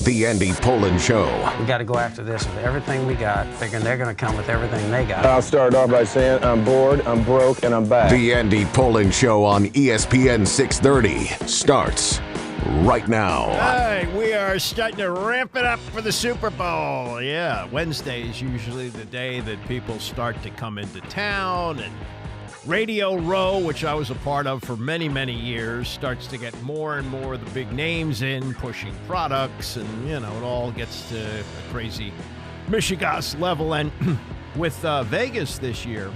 The Andy Pollin Show. We got to go after this with everything we got, figuring they're going to come with everything they got. I'll start off by saying I'm bored, I'm broke, and I'm back. The Andy Pollin Show on ESPN 630 starts right now. All right, we are starting to ramp it up for the Super Bowl. Yeah, Wednesday is usually the day that people start to come into town, and Radio Row, which I was a part of for many, many years, starts to get more and more of the big names in, pushing products, and, it all gets to a crazy Michigas level. And with Vegas this year,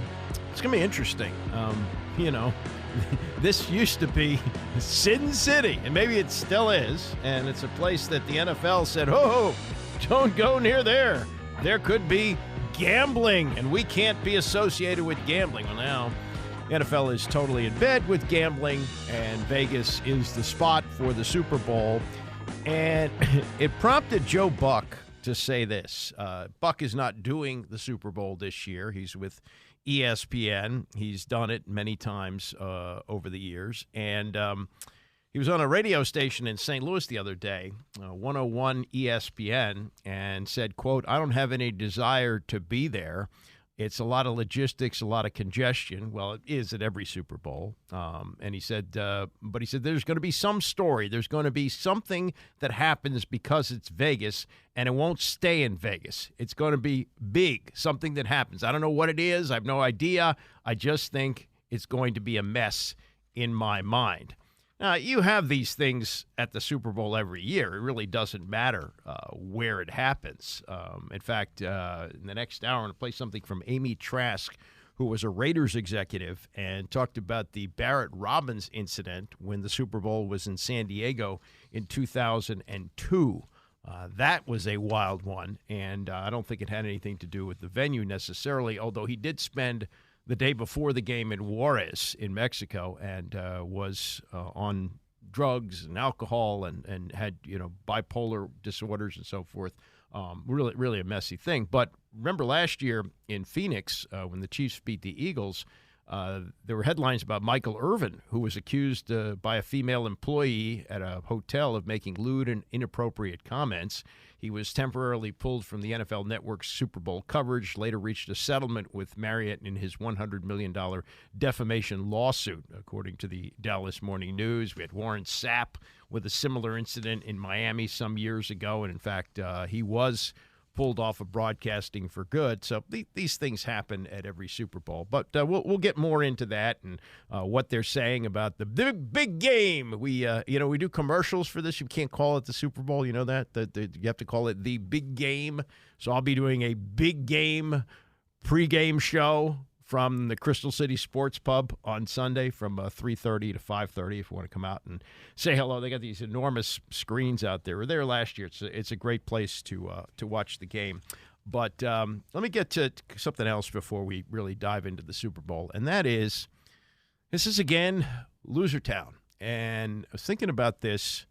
it's going to be interesting. This used to be Sin City, and maybe it still is, and it's a place that the NFL said, oh, don't go near there. There could be gambling, and we can't be associated with gambling. Well, now the NFL is totally in bed with gambling, and Vegas is the spot for the Super Bowl. And it prompted Joe Buck to say this. Buck is not doing the Super Bowl this year. He's with ESPN. He's done it many times over the years. And he was on a radio station in St. Louis the other day, 101 ESPN, and said, quote, "I don't have any desire to be there. It's a lot of logistics, a lot of congestion." Well, it is at every Super Bowl. And he said, but he said, there's going to be some story. There's going to be something that happens because it's Vegas, and it won't stay in Vegas. It's going to be big, something that happens. I don't know what it is. I have no idea. I just think it's going to be a mess in my mind. Now, you have these things at the Super Bowl every year. It really doesn't matter where it happens. In fact, in the next hour, I'm going to play something from Amy Trask, who was a Raiders executive and talked about the Barrett Robbins incident when the Super Bowl was in San Diego in 2002. That was a wild one, and I don't think it had anything to do with the venue necessarily, although he did spend the day before the game in Juarez in Mexico and was on drugs and alcohol and had, bipolar disorders and so forth. Really, really a messy thing. But remember last year in Phoenix when the Chiefs beat the Eagles, there were headlines about Michael Irvin, who was accused by a female employee at a hotel of making lewd and inappropriate comments. He was temporarily pulled from the NFL Network's Super Bowl coverage, later reached a settlement with Marriott in his $100 million defamation lawsuit, according to the Dallas Morning News. We had Warren Sapp with a similar incident in Miami some years ago, and in fact, he was pulled off of broadcasting for good. So these things happen at every Super Bowl. But we'll get more into that and what they're saying about the big game. We do commercials for this. You can't call it the Super Bowl. You know that? You have to call it the big game. So I'll be doing a big game pregame show from the Crystal City Sports Pub on Sunday from 3:30 to 5:30 if you want to come out and say hello. They got these enormous screens out there. We were there last year. It's a great place to watch the game. But let me get to something else before we really dive into the Super Bowl, and that is, this is, again, Losertown. And I was thinking about this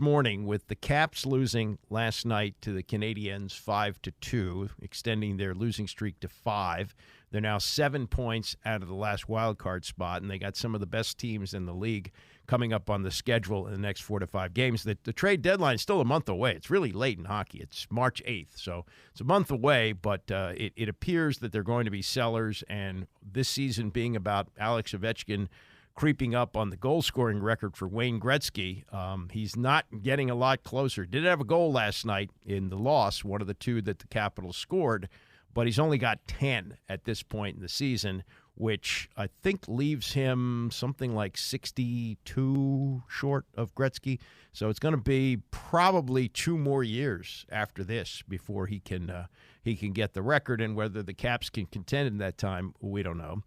morning with the Caps losing last night to the Canadiens 5-2, extending their losing streak to 5. They're now 7 points out of the last wild card spot, and they got some of the best teams in the league coming up on the schedule in the next 4 to 5 games. The trade deadline is still a month away. It's really late in hockey. It's March 8th, so it's a month away, but it appears that they're going to be sellers, and this season being about Alex Ovechkin creeping up on the goal-scoring record for Wayne Gretzky, he's not getting a lot closer. Did have a goal last night in the loss, one of the two that the Capitals scored, but he's only got 10 at this point in the season, which I think leaves him something like 62 short of Gretzky. So it's going to be probably 2 more years after this before he can get the record, and whether the Caps can contend in that time, we don't know.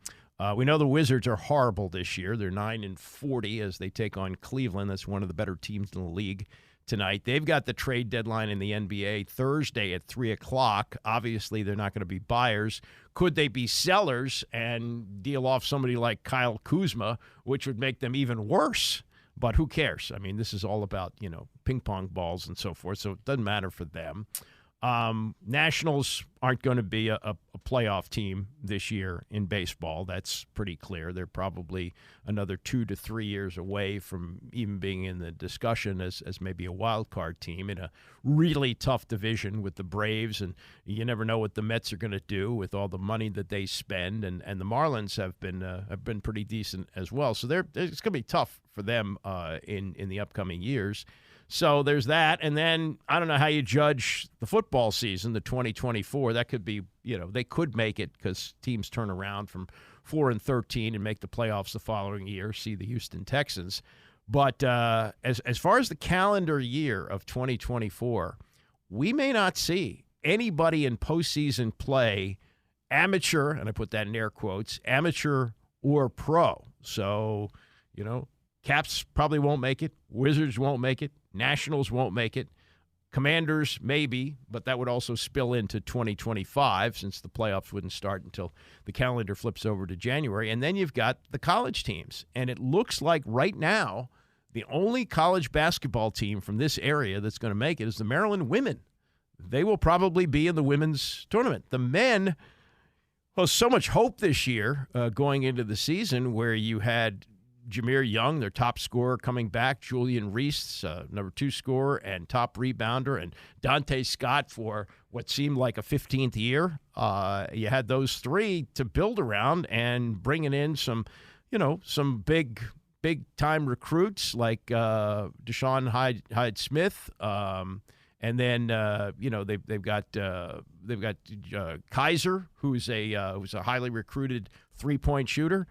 We know the Wizards are horrible this year. They're 9-40 as they take on Cleveland. That's one of the better teams in the league tonight. They've got the trade deadline in the NBA Thursday at 3 o'clock. Obviously, they're not going to be buyers. Could they be sellers and deal off somebody like Kyle Kuzma, which would make them even worse? But who cares? I mean, this is all about, ping pong balls and so forth, so it doesn't matter for them. Nationals aren't going to be a playoff team this year in baseball. That's pretty clear. They're probably another 2 to 3 years away from even being in the discussion as maybe a wild card team in a really tough division with the Braves. And you never know what the Mets are going to do with all the money that they spend. And the Marlins have been pretty decent as well. So it's going to be tough for them in the upcoming years. So there's that. And then I don't know how you judge the football season, the 2024. That could be, they could make it because teams turn around from 4-13 and make the playoffs the following year. See the Houston Texans. But as far as the calendar year of 2024, we may not see anybody in postseason play, amateur, and I put that in air quotes, amateur or pro. So, Caps probably won't make it. Wizards won't make it. Nationals won't make it. Commanders maybe, but that would also spill into 2025 since the playoffs wouldn't start until the calendar flips over to January. And then you've got the college teams. And it looks like right now the only college basketball team from this area that's going to make it is the Maryland women. They will probably be in the women's tournament. The men, well, so much hope this year going into the season where you had Jameer Young, their top scorer, coming back. Julian Reese, number 2 scorer and top rebounder. And Dante Scott for what seemed like a 15th year. You had those 3 to build around and bringing in some big-time recruits like Deshaun Hyde-Smith. And then they've got Kaiser, who's a highly recruited 3-point shooter.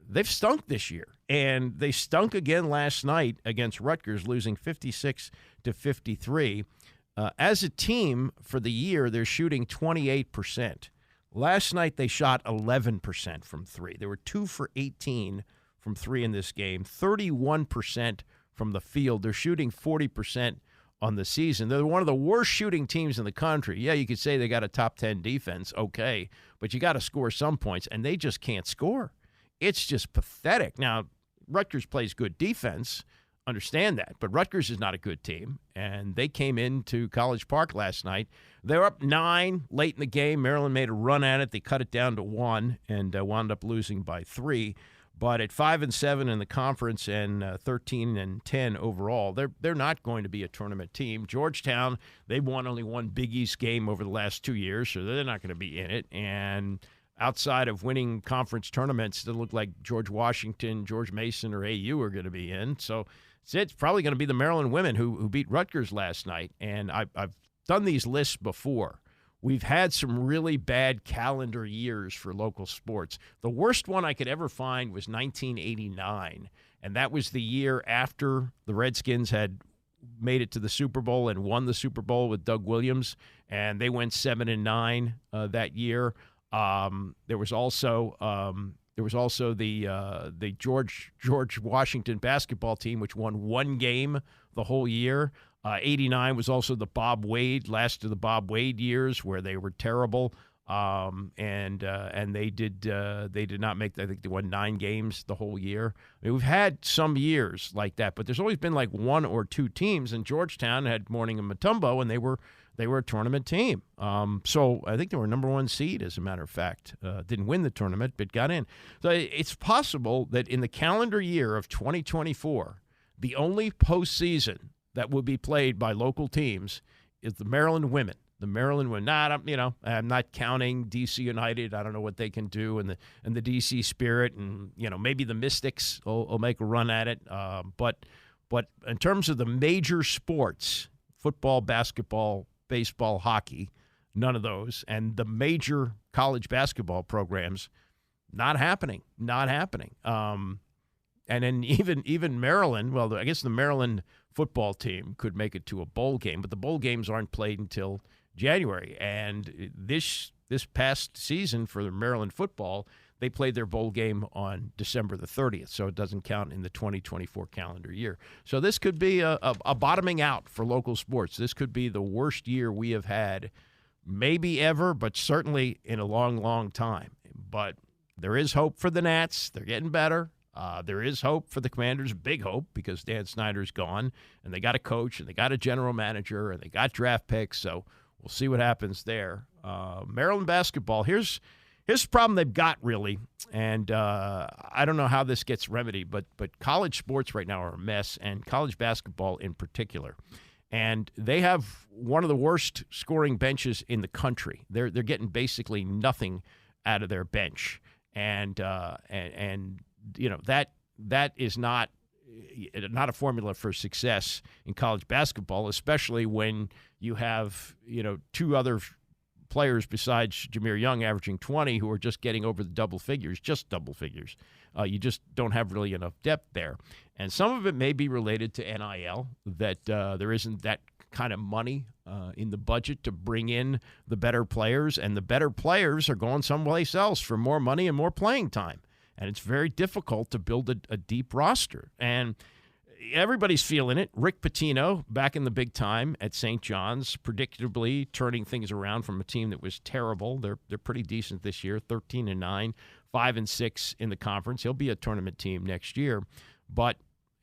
They've stunk this year, and they stunk again last night against Rutgers, losing 56-53. As a team for the year, they're shooting 28%. Last night they shot 11% from 3. They were 2 for 18 from 3 in this game, 31% from the field. They're shooting 40% on the season. They're one of the worst shooting teams in the country. Yeah, you could say they got a top 10 defense, okay, but you got to score some points, and they just can't score. It's just pathetic. Now, Rutgers plays good defense, understand that, but Rutgers is not a good team, and they came into College Park last night. They were up 9 late in the game. Maryland made a run at it. They cut it down to 1 and wound up losing by 3. But at 5-7 in the conference and 13-10 overall, they're not going to be a tournament team. Georgetown, they've won only one Big East game over the last 2 years, so they're not going to be in it. And outside of winning conference tournaments, that look like George Washington, George Mason, or AU are going to be in. So it's probably going to be the Maryland women who beat Rutgers last night. And I've done these lists before. We've had some really bad calendar years for local sports. The worst one I could ever find was 1989, and that was the year after the Redskins had made it to the Super Bowl and won the Super Bowl with Doug Williams, and they went 7-9 that year. There was also the George Washington basketball team, which won 1 game the whole year. 89 was also the last of the Bob Wade years where they were terrible. And they did not make, I think they won 9 games the whole year. I mean, we've had some years like that, but there's always been like 1 or 2 teams, and Georgetown had Morning and Matumbo, and they were a tournament team. So I think they were number 1 seed, as a matter of fact. Didn't win the tournament, but got in. So it's possible that in the calendar year of 2024, the only postseason that will be played by local teams is the Maryland women. The Maryland women. I'm not counting DC United. I don't know what they can do, and the DC Spirit, and maybe the Mystics will make a run at it. But in terms of the major sports, football, basketball, baseball, hockey, none of those, and the major college basketball programs, not happening. And then even Maryland. Well, I guess the Maryland football team could make it to a bowl game, but the bowl games aren't played until January. And this past season for the Maryland football, they played their bowl game on December the 30th, so it doesn't count in the 2024 calendar year. So this could be a bottoming out for local sports. This could be the worst year we have had, maybe ever, but certainly in a long, long time. But there is hope for the Nats. They're getting better. There is hope for the Commanders, big hope, because Dan Snyder's gone, and they got a coach, and they got a general manager, and they got draft picks. So we'll see what happens there. Maryland basketball, here's the problem they've got, really, and I don't know how this gets remedied, but college sports right now are a mess, and college basketball in particular. And they have one of the worst scoring benches in the country. They're getting basically nothing out of their bench, and you know that is not a formula for success in college basketball, especially when you have two other players besides Jameer Young averaging 20 who are just getting over the double figures. You just don't have really enough depth there. And some of it may be related to NIL, that there isn't that kind of money in the budget to bring in the better players, and the better players are going someplace else for more money and more playing time. And it's very difficult to build a deep roster. And everybody's feeling it. Rick Pitino, back in the big time at St. John's, predictably turning things around from a team that was terrible. They're pretty decent this year, 13-9, 5-6 in the conference. He'll be a tournament team next year. But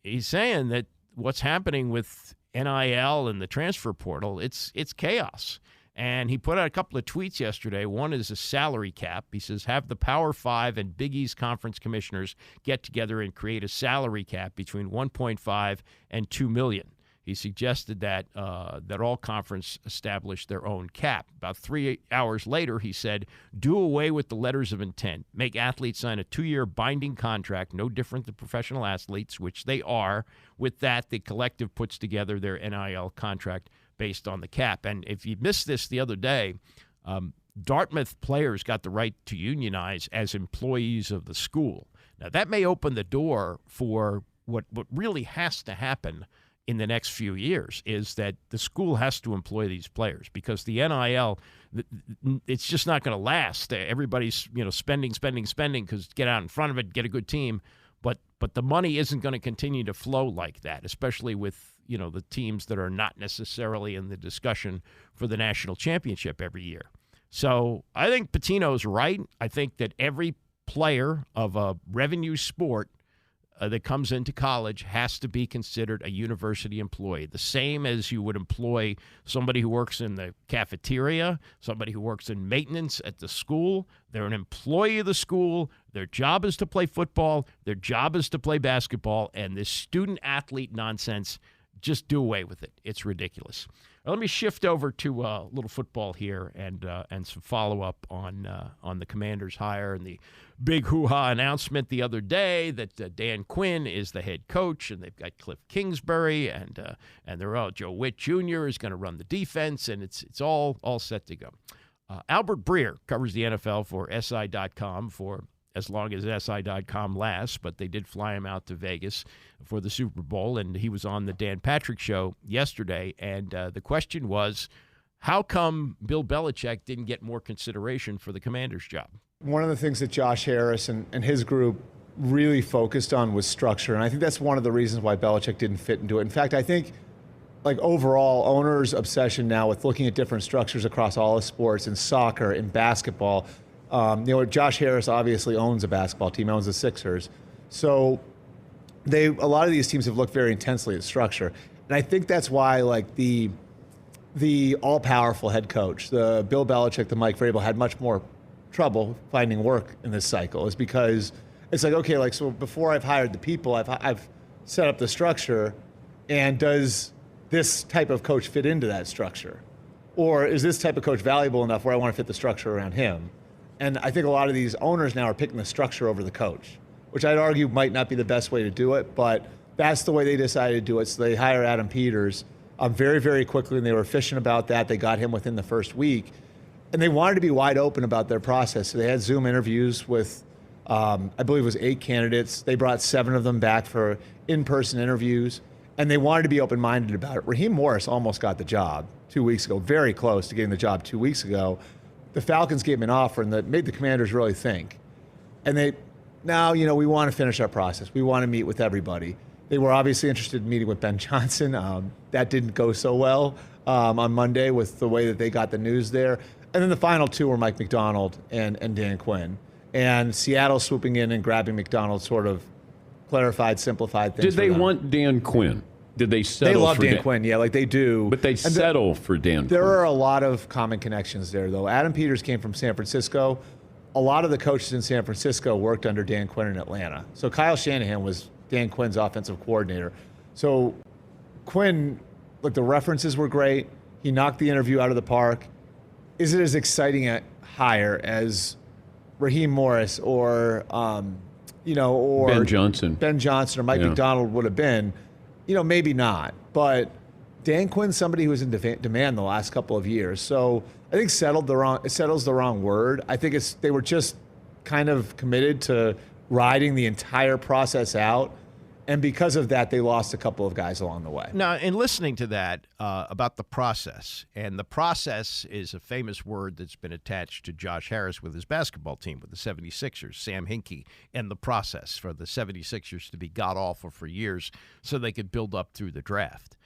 he's saying that what's happening with NIL and the transfer portal, it's chaos. And he put out a couple of tweets yesterday. One is a salary cap. He says, have the Power 5 and Big East conference commissioners get together and create a salary cap between $1.5 and $2 million. He suggested that all conference establish their own cap. About 3 hours later, he said, do away with the letters of intent. Make athletes sign a 2-year binding contract, no different than professional athletes, which they are. With that, the collective puts together their NIL contract based on the cap. And if you missed this the other day, Dartmouth players got the right to unionize as employees of the school. Now, that may open the door for what really has to happen in the next few years, is that the school has to employ these players, because the NIL, it's just not going to last. Everybody's spending because get out in front of it, get a good team. But the money isn't going to continue to flow like that, especially with the teams that are not necessarily in the discussion for the national championship every year. So I think Pitino's right. I think that every player of a revenue sport that comes into college has to be considered a university employee, the same as you would employ somebody who works in the cafeteria, somebody who works in maintenance at the school. They're an employee of the school. Their job is to play football. Their job is to play basketball. And this student-athlete nonsense, just do away with it. It's ridiculous. Let me shift over to a little football here and some follow-up on the Commanders' hire and the big hoo-ha announcement the other day that Dan Quinn is the head coach, and they've got Kliff Kingsbury, and they're Joe Witt Jr. is going to run the defense, and it's all set to go. Albert Breer covers the NFL for SI.com for as long as SI.com lasts, but they did fly him out to Vegas for the Super Bowl, and he was on the Dan Patrick Show yesterday, and the question was, how come Bill Belichick didn't get more consideration for the Commanders' job? One of the things that Josh Harris and his group really focused on was structure, and I think that's one of the reasons why Belichick didn't fit into it. In fact, I think overall, owners' obsession now with looking at different structures across all the sports, in soccer, in basketball. Josh Harris obviously owns a basketball team, owns the Sixers. So a lot of these teams have looked very intensely at structure. And I think that's why the all-powerful head coach, the Bill Belichick, the Mike Vrabel, had much more trouble finding work in this cycle, is because it's so before I've hired the people, I've set up the structure, and does this type of coach fit into that structure? Or is this type of coach valuable enough where I want to fit the structure around him? And I think a lot of these owners now are picking the structure over the coach, which I'd argue might not be the best way to do it, but that's the way they decided to do it. So they hire Adam Peters very, very quickly, and they were efficient about that. They got him within the first week. And they wanted to be wide open about their process. So they had Zoom interviews with, I believe it was 8 candidates. They brought 7 of them back for in-person interviews, and they wanted to be open-minded about it. Raheem Morris almost got the job 2 weeks ago, very close to getting the job 2 weeks ago. The Falcons gave him an offer, and that made the Commanders really think. And we want to finish our process. We want to meet with everybody. They were obviously interested in meeting with Ben Johnson. That didn't go so well on Monday with the way that they got the news there. And then the final 2 were Mike McDonald and Dan Quinn. And Seattle swooping in and grabbing McDonald sort of clarified, simplified things. Did they want Dan Quinn? did they settle? They love for Dan Quinn, yeah, like they do. But they settle for Dan. There Quinn. are a lot of common connections there, though. Adam Peters came from San Francisco. A lot of the coaches in San Francisco worked under Dan Quinn in Atlanta. So Kyle Shanahan was Dan Quinn's offensive coordinator. So Quinn, look, the references were great. He knocked the interview out of the park. Is it as exciting a hire as Raheem Morris or or Ben Johnson or Mike McDonald would have been? Maybe not. But Dan Quinn's somebody who was in demand the last couple of years. So I think settles the wrong word. I think they were just kind of committed to riding the entire process out. And because of that, they lost a couple of guys along the way. Now, in listening to that about the process, and the process is a famous word that's been attached to Josh Harris with his basketball team, with the 76ers, Sam Hinkie, and the process for the 76ers to be god-awful for years so they could build up through the draft.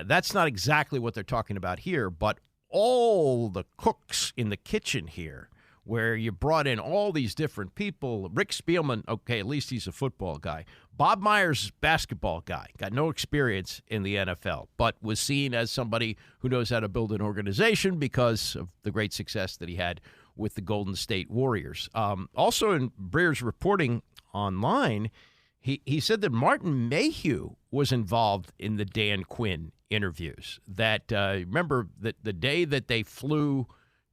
That's not exactly what they're talking about here, but all the cooks in the kitchen here, where you brought in all these different people. Rick Spielman, okay, at least he's a football guy. Bob Myers, basketball guy, got no experience in the NFL, but was seen as somebody who knows how to build an organization because of the great success that he had with the Golden State Warriors. Also in Breer's reporting online, he said that Martin Mayhew was involved in the Dan Quinn interviews. That remember that the day that they flew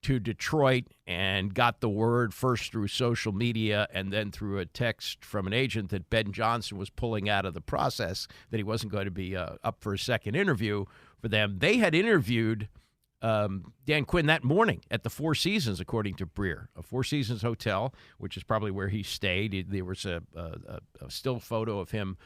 to Detroit and got the word first through social media and then through a text from an agent that Ben Johnson was pulling out of the process, that he wasn't going to be up for a second interview for them. They had interviewed Dan Quinn that morning at the Four Seasons, according to Breer, a Four Seasons hotel, which is probably where he stayed. There was a still photo of him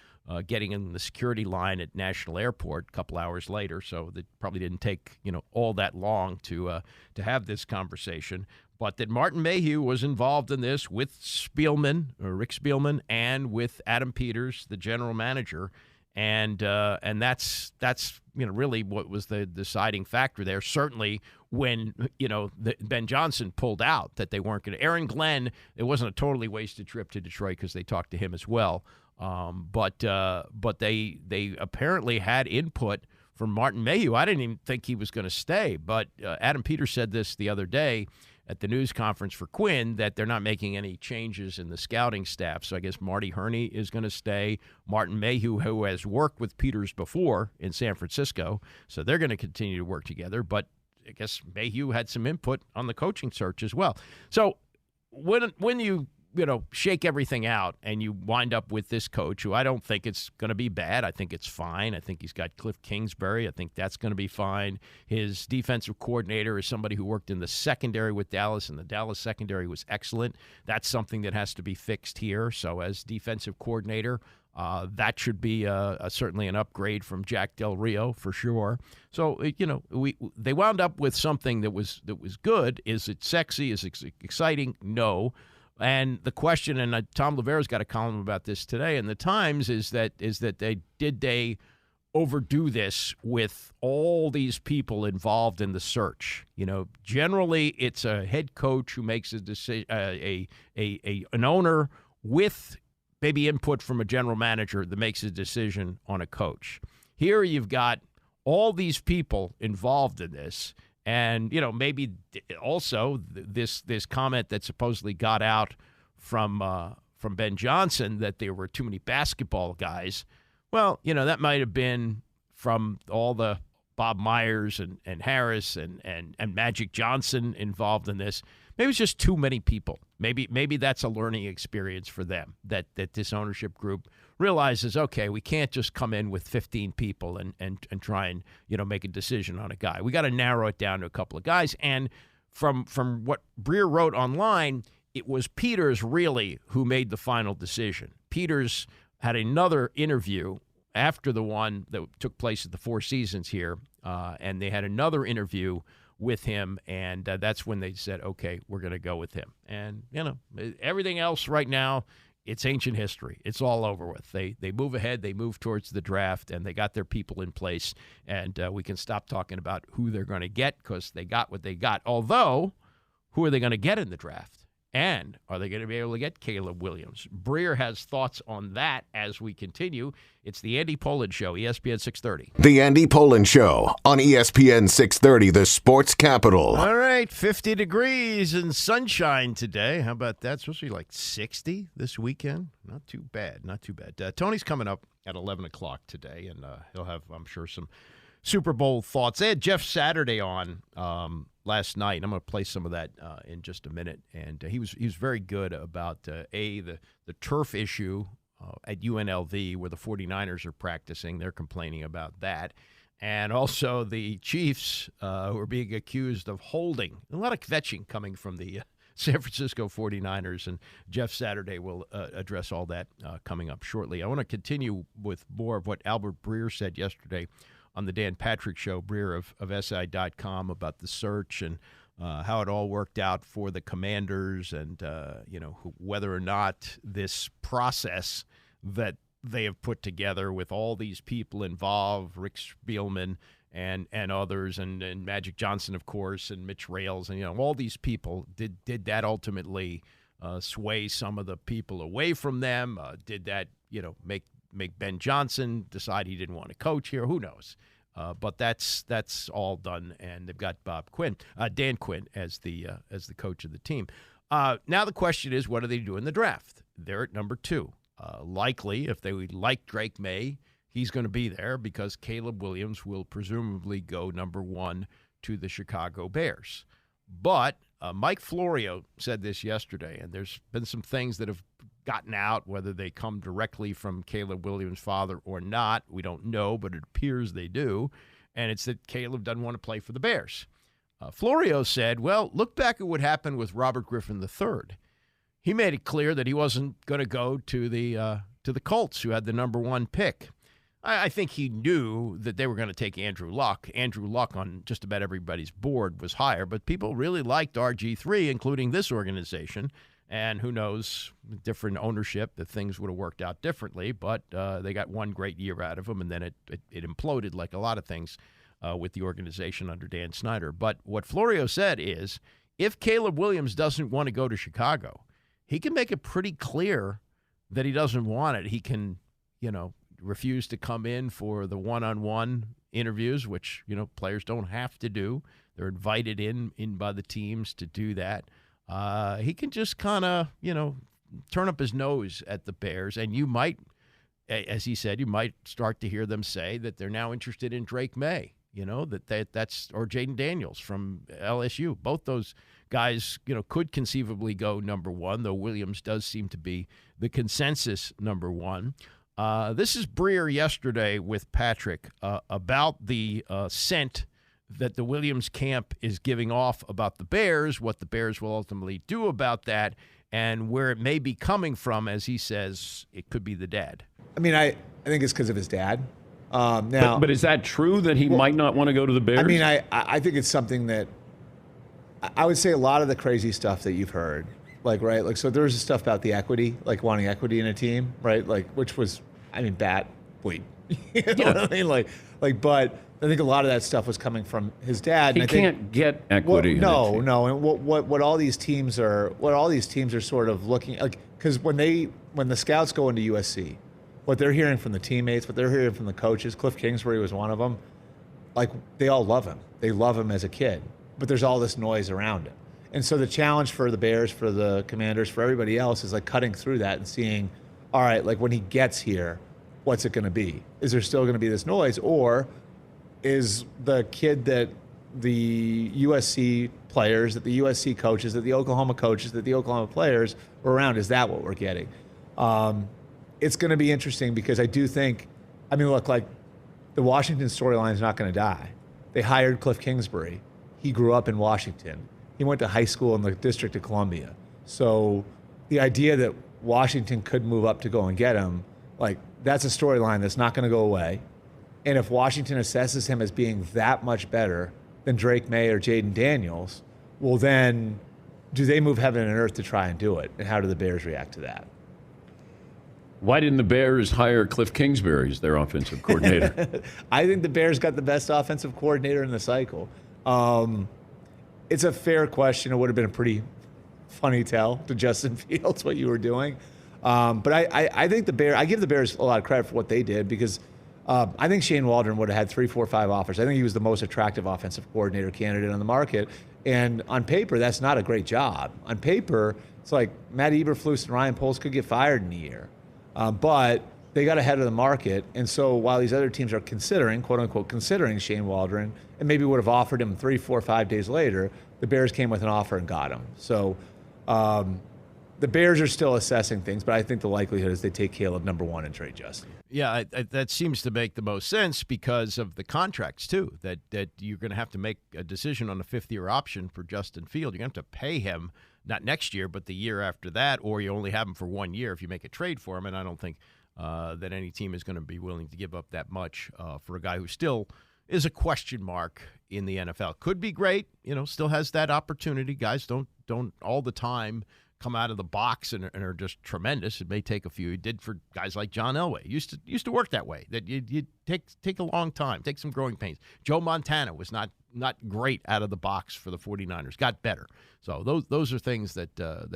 getting in the security line at National Airport a couple hours later, so that probably didn't take all that long to have this conversation. But that Martin Mayhew was involved in this with Rick Spielman, and with Adam Peters, the general manager, and that's really what was the deciding factor there. Certainly when Ben Johnson pulled out, that they weren't going to. Aaron Glenn, it wasn't a totally wasted trip to Detroit because they talked to him as well. But they apparently had input from Martin Mayhew. I didn't even think he was going to stay, but Adam Peters said this the other day at the news conference for Quinn, that they're not making any changes in the scouting staff. So I guess Marty Herney is going to stay. Martin Mayhew, who has worked with Peters before in San Francisco, so they're going to continue to work together. But I guess Mayhew had some input on the coaching search as well. So when you shake everything out and you wind up with this coach, who I don't think it's going to be bad. I think it's fine. I think he's got Kliff Kingsbury. I think that's going to be fine. His defensive coordinator is somebody who worked in the secondary with Dallas, and the Dallas secondary was excellent. That's something that has to be fixed here. So as defensive coordinator, that should be certainly an upgrade from Jack Del Rio for sure. So they wound up with something that was good. Is it sexy? Is it exciting? No. And the question, and Tom Lavera's got a column about this today in the Times, is that they overdo this with all these people involved in the search? Generally it's a head coach who makes a decision, an owner with maybe input from a general manager that makes a decision on a coach. Here you've got all these people involved in this. And, maybe also this comment that supposedly got out from Ben Johnson, that there were too many basketball guys. Well, that might have been from all the Bob Myers and Harris and Magic Johnson involved in this. Maybe it's just too many people. Maybe that's a learning experience for them, that this ownership group realizes, okay, we can't just come in with 15 people and try and make a decision on a guy. We got to narrow it down to a couple of guys. And from what Breer wrote online, it was Peters really who made the final decision. Peters had another interview after the one that took place at the Four Seasons here, and they had another interview with him, and that's when they said, okay, we're going to go with him. And, everything else right now, it's ancient history. It's all over with. They move ahead. They move towards the draft, and they got their people in place, and we can stop talking about who they're going to get because they got what they got. Although, who are they going to get in the draft? And are they going to be able to get Caleb Williams? Breer has thoughts on that as we continue. It's the Andy Pollin Show, ESPN 630. The Andy Pollin Show on ESPN 630, the sports capital. All right, 50 degrees and sunshine today. How about that? It's supposed to be like 60 this weekend. Not too bad, not too bad. Tony's coming up at 11 o'clock today, and he'll have, I'm sure, some Super Bowl thoughts. They had Jeff Saturday on last night. I'm going to play some of that in just a minute. And he was very good about, the turf issue at UNLV where the 49ers are practicing. They're complaining about that. And also the Chiefs who are being accused of holding. A lot of kvetching coming from the San Francisco 49ers. And Jeff Saturday will address all that coming up shortly. I want to continue with more of what Albert Breer said yesterday on the Dan Patrick Show, Breer of SI.com, about the search and how it all worked out for the Commanders and, whether or not this process that they have put together with all these people involved, Rick Spielman and others, and Magic Johnson, of course, and Mitch Rales, and, all these people, did that ultimately sway some of the people away from them? Did that, make Ben Johnson decide he didn't want to coach here? Who knows? But that's all done, and they've got Dan Quinn as the coach of the team. Now the question is, what do they do in the draft? They're at number 2. Likely, if they would like Drake May, he's going to be there because Caleb Williams will presumably go number 1 to the Chicago Bears. But Mike Florio said this yesterday, and there's been some things that have gotten out, whether they come directly from Caleb Williams' father or not. We don't know, but it appears they do. And it's that Caleb doesn't want to play for the Bears. Florio said, well, look back at what happened with Robert Griffin III. He made it clear that he wasn't going to go to the Colts, who had the number 1 pick. I think he knew that they were going to take Andrew Luck. Andrew Luck on just about everybody's board was higher, but people really liked RG3, including this organization. And who knows, different ownership, that things would have worked out differently. But they got one great year out of him, and then it imploded like a lot of things with the organization under Dan Snyder. But what Florio said is, if Caleb Williams doesn't want to go to Chicago, he can make it pretty clear that he doesn't want it. He can, refuse to come in for the one-on-one interviews, which, players don't have to do. They're invited in by the teams to do that. He can just kind of, turn up his nose at the Bears, and you might, as he said, you might start to hear them say that they're now interested in Drake May, that's or Jaden Daniels from LSU. Both those guys, could conceivably go number 1, though Williams does seem to be the consensus number 1. This is Breer yesterday with Patrick about the scent that the Williams camp is giving off about the Bears, what the Bears will ultimately do about that, and where it may be coming from. As he says, it could be the dad. I mean, I think it's because of his dad. Now, but is that true that he might not want to go to the Bears? I mean, I think it's something that I would say a lot of the crazy stuff that you've heard, so there's the stuff about the equity, wanting equity in a team, right? Which was, bat bleak. You know what I mean? But I think a lot of that stuff was coming from his dad. He can't get equity. No. And what all these teams are sort of looking because when the scouts go into USC, what they're hearing from the teammates, what they're hearing from the coaches, Kliff Kingsbury was one of them. They all love him. They love him as a kid, but there's all this noise around him. And so the challenge for the Bears, for the Commanders, for everybody else is cutting through that and seeing, all right, when he gets here, what's it going to be? Is there still going to be this noise, or is the kid that the USC players, that the USC coaches, that the Oklahoma coaches, that the Oklahoma players were around, is that what we're getting? It's going to be interesting because I do think, the Washington storyline is not going to die. They hired Kliff Kingsbury. He grew up in Washington. He went to high school in the District of Columbia. So the idea that Washington could move up to go and get him, that's a storyline that's not going to go away. And if Washington assesses him as being that much better than Drake May or Jaden Daniels, well then, do they move heaven and earth to try and do it? And how do the Bears react to that? Why didn't the Bears hire Kliff Kingsbury as their offensive coordinator? I think the Bears got the best offensive coordinator in the cycle. It's a fair question. It would have been a pretty funny tell to Justin Fields what you were doing. But I think I give the Bears a lot of credit for what they did because I think Shane Waldron would have had 3, 4, 5 offers. I think he was the most attractive offensive coordinator candidate on the market. And on paper, that's not a great job. On paper, it's like Matt Eberflus and Ryan Poles could get fired in a year. But they got ahead of the market. And so while these other teams are considering, quote unquote, considering Shane Waldron, and maybe would have offered him 3, 4, 5 days later, the Bears came with an offer and got him. So the Bears are still assessing things, but I think the likelihood is they take Caleb number 1 and trade Justin. Yeah, that seems to make the most sense because of the contracts, too, that you're going to have to make a decision on a 5th-year option for Justin Field. You're going to have to pay him, not next year, but the year after that, or you only have him for 1 year if you make a trade for him, and I don't think that any team is going to be willing to give up that much for a guy who still is a question mark in the NFL. Could be great, still has that opportunity. Guys don't all the time come out of the box and are just tremendous. It may take a few. He did for guys like John Elway. Used to work that way. That you take a long time, take some growing pains. Joe Montana was not great out of the box for the 49ers. Got better. So those are things that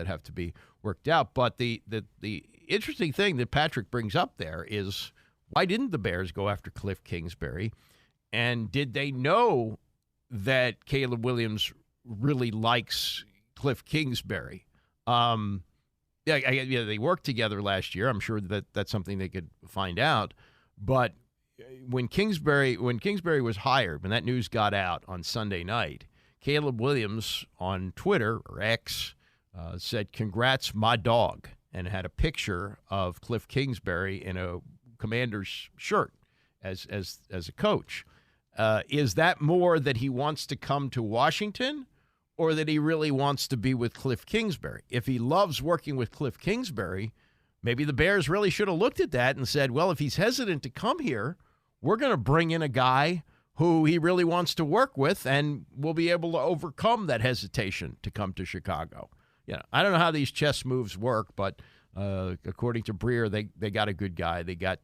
have to be worked out. But the interesting thing that Patrick brings up there is why didn't the Bears go after Kliff Kingsbury? And did they know that Caleb Williams really likes Kliff Kingsbury? They worked together last year. I'm sure that's something they could find out. But when Kingsbury was hired, when that news got out on Sunday night, Caleb Williams on Twitter or X said, "Congrats, my dog," and had a picture of Kliff Kingsbury in a Commander's shirt as a coach. Is that more that he wants to come to Washington, or that he really wants to be with Kliff Kingsbury? If he loves working with Kliff Kingsbury, maybe the Bears really should have looked at that and said, well, if he's hesitant to come here, we're going to bring in a guy who he really wants to work with, and we'll be able to overcome that hesitation to come to Chicago. I don't know how these chess moves work, but according to Breer, they got a good guy. They got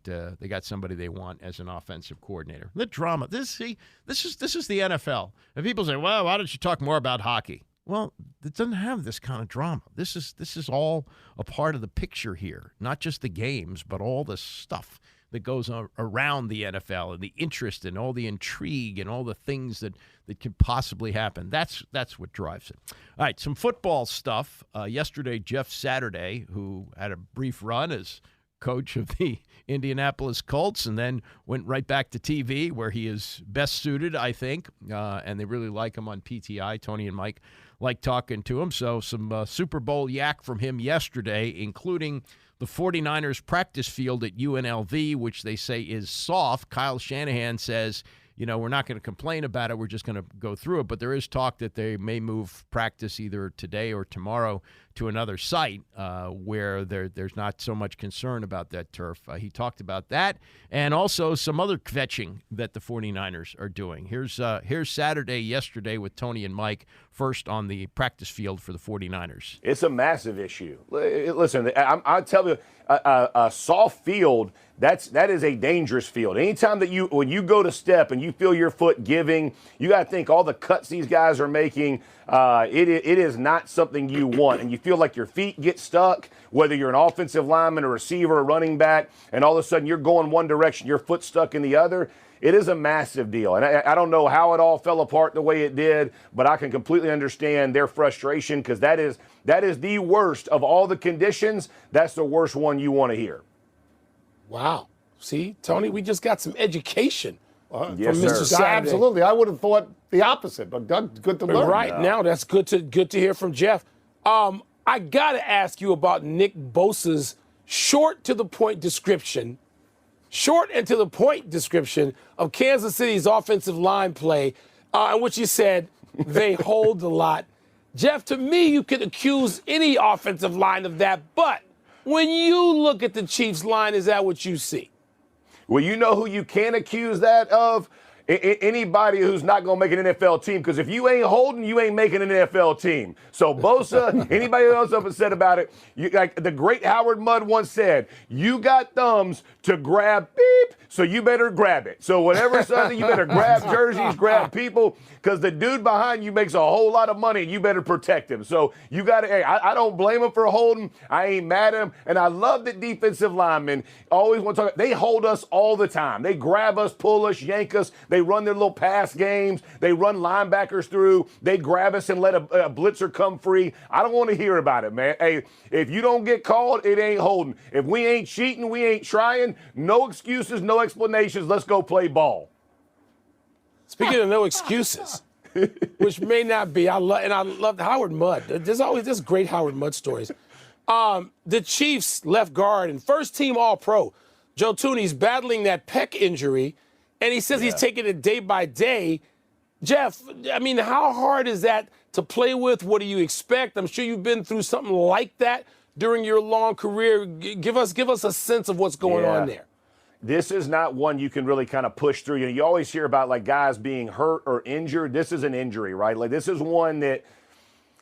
somebody they want as an offensive coordinator. The drama. This is the NFL. And people say, well, why don't you talk more about hockey? Well, it doesn't have this kind of drama. This is all a part of the picture here, not just the games, but all the stuff that goes around the NFL and the interest and all the intrigue and all the things that could possibly happen. That's what drives it. All right, some football stuff. Yesterday, Jeff Saturday, who had a brief run as coach of the Indianapolis Colts and then went right back to TV where he is best suited, I think, and they really like him on PTI. Tony and Mike like talking to him. So some Super Bowl yak from him yesterday, including the 49ers practice field at UNLV, which they say is soft. Kyle Shanahan says, we're not going to complain about it. We're just going to go through it. But there is talk that they may move practice either today or tomorrow to another site where there's not so much concern about that turf. He talked about that and also some other kvetching that the 49ers are doing. Here's Saturday yesterday with Tony and Mike, first on the practice field for the 49ers. It's a massive issue. Listen, I'll tell you, a soft field, that is a dangerous field. Anytime when you go to step and you feel your foot giving, you got to think all the cuts these guys are making. It is not something you want, and you feel like your feet get stuck, whether you're an offensive lineman, a receiver, a running back, and all of a sudden you're going one direction, your foot's stuck in the other. It is a massive deal, and I don't know how it all fell apart the way it did, but I can completely understand their frustration because that is the worst of all the conditions. That's the worst one you want to hear. Wow. See, Tony, we just got some education Yes, from Mr. sir. Saturday. Absolutely. I would have thought the opposite, but Doug, good to learn. Right now, that's good to hear from Jeff. I got to ask you about Nick Bosa's short and to the point description of Kansas City's offensive line play, in which he said they hold a lot. Jeff, to me, you could accuse any offensive line of that, but when you look at the Chiefs line, is that what you see? Well, you know who you can accuse that of Anybody who's not going to make an NFL team, because if you ain't holding, you ain't making an NFL team. So Bosa, anybody else upset about it, like the great Howard Mudd once said, you got thumbs to grab beep, so you better grab it. So whatever Sunday, you better grab jerseys, grab people, because the dude behind you makes a whole lot of money, and you better protect him. So you got to, hey, I don't blame him for holding. I ain't mad at him. And I love that defensive linemen always want to talk. They hold us all the time. They grab us, pull us, yank us. They run their little pass games. They run linebackers through. They grab us and let a blitzer come free. I don't want to hear about it, man. Hey, if you don't get called, it ain't holding. If we ain't cheating, we ain't trying. No excuses, no explanations. Let's go play ball. Speaking of no excuses, which may not be, I love Howard Mudd. There's always this great Howard Mudd stories. The Chiefs left guard and first team All-Pro, Joe Thuney's battling that pec injury, and he says he's taking it day by day. Jeff, I mean, how hard is that to play with? What do you expect? I'm sure you've been through something like that during your long career. Give us a sense of what's going on there. This is not one you can really kind of push through. You always hear about like guys being hurt or injured. This is an injury, right? Like this is one that